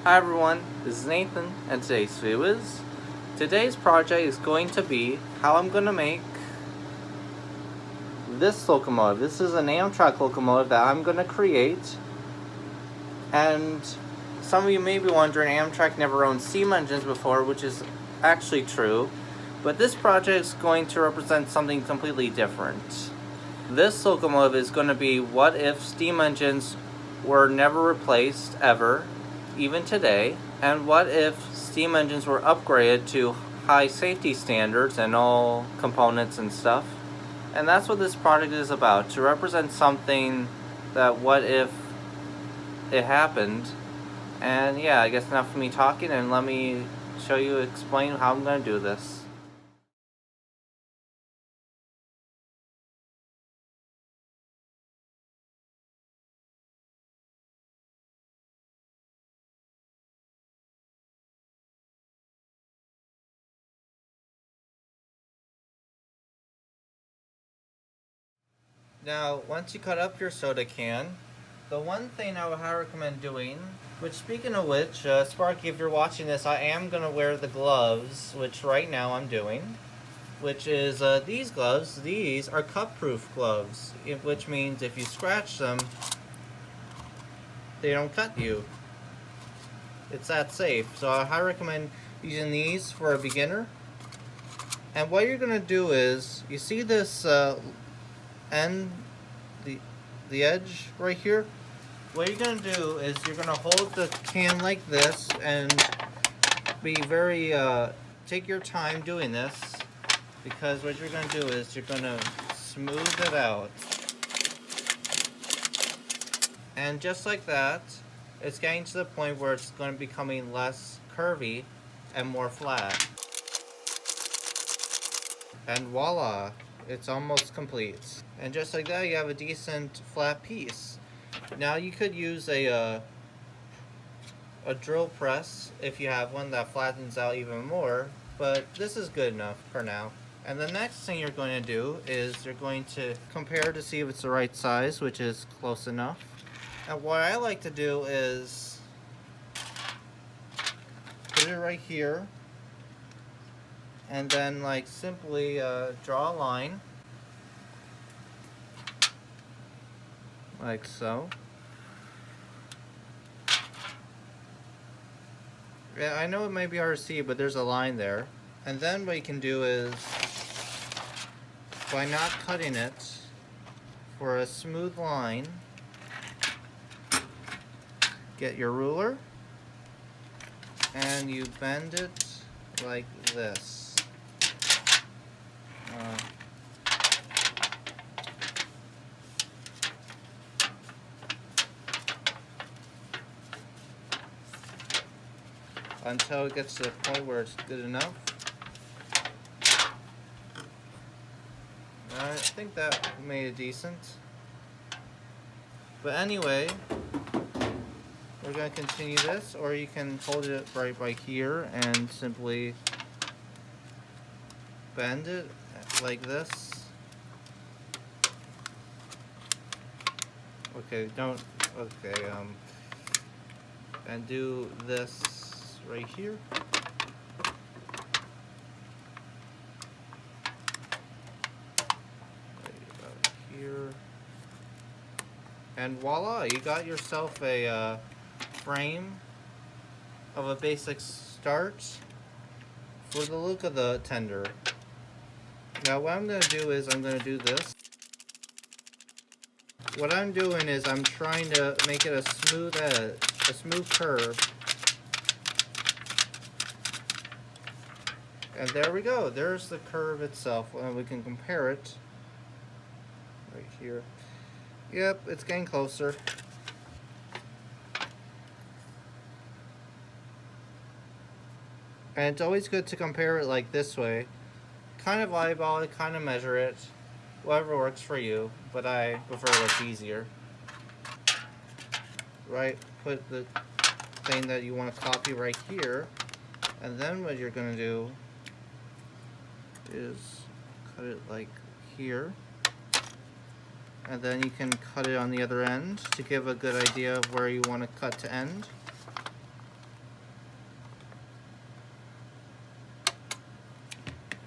Hi everyone, this is Nathan, and today's video is... Today's project is going to be how I'm going to make this locomotive. This is an Amtrak locomotive that I'm going to create. And some of you may be wondering, Amtrak never owned steam engines before, which is actually true. But this project is going to represent something completely different. This locomotive is going to be what if steam engines were never replaced ever, even today, and what if steam engines were upgraded to high safety standards and all components and stuff. And that's what this project is about, to represent something that what if it happened. And yeah, I guess enough of me talking, and let me explain how I'm going to do this. Now, once you cut up your soda can, the one thing I would highly recommend doing, which speaking of which, Sparky, if you're watching this, I am going to wear the gloves, which right now I'm doing, which is these gloves. These are cut-proof gloves, which means if you scratch them, they don't cut you. It's that safe. So I highly recommend using these for a beginner. And what you're going to do is, you see this end, the edge right here? What you're going to do is you're going to hold the can like this and be very, take your time doing this, because what you're going to do is you're going to smooth it out. And just like that, it's getting to the point where it's going to be becoming less curvy and more flat. And voila, it's almost complete. And just like that, you have a decent flat piece. Now you could use a drill press if you have one that flattens out even more, but this is good enough for now. And the next thing you're going to do is you're going to compare to see if it's the right size, which is close enough. And what I like to do is put it right here, and then like simply draw a line like so. Yeah, I know it may be hard to see, but there's a line there. And then what you can do is, by not cutting it, for a smooth line, get your ruler and you bend it like this. Until it gets to the point where it's good enough. I think that made it decent. But anyway, we're going to continue this, or you can hold it right by here and simply bend it like this. Okay, and do this right here. Right about here. And voila, you got yourself a frame of a basic start for the look of the tender. Now what I'm going to do is I'm going to do this. What I'm doing is I'm trying to make it a smooth edge, a smooth curve. And there we go. There's the curve itself. And we can compare it right here. Yep, it's getting closer. And it's always good to compare it like this way. Kind of eyeball it, kind of measure it. Whatever works for you, but I prefer what's easier. Right, put the thing that you want to copy right here, and then what you're going to do is cut it like here, and then you can cut it on the other end to give a good idea of where you want to cut to end.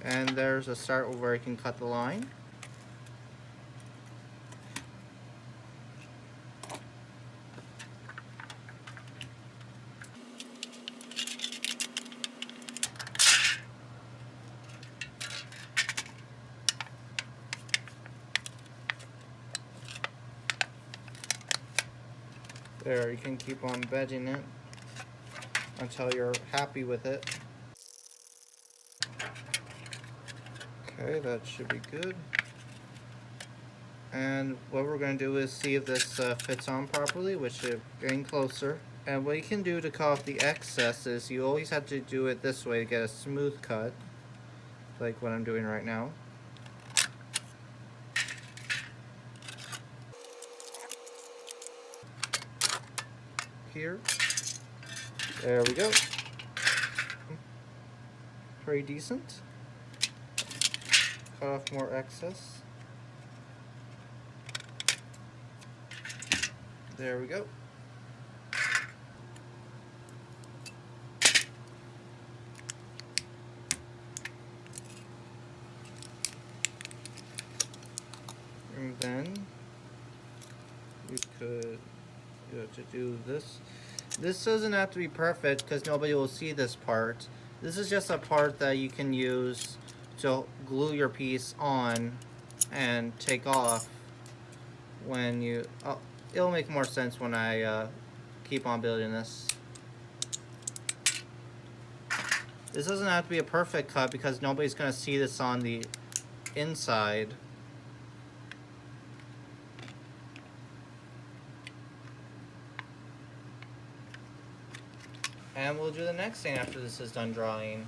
And there's a start where you can cut the line. There, you can keep on bedding it until you're happy with it. Okay, that should be good. And what we're going to do is see if this fits on properly, which is getting closer. And what you can do to cut off the excess is you always have to do it this way to get a smooth cut, like what I'm doing right now. Here. There we go. Pretty decent. Cut off more excess. There we go. And then you could to do this. This doesn't have to be perfect because nobody will see this part. This is just a part that you can use to glue your piece on and take off when you... Oh, it'll make more sense when I keep on building this. This doesn't have to be a perfect cut because nobody's going to see this on the inside. And we'll do the next thing after this is done drying.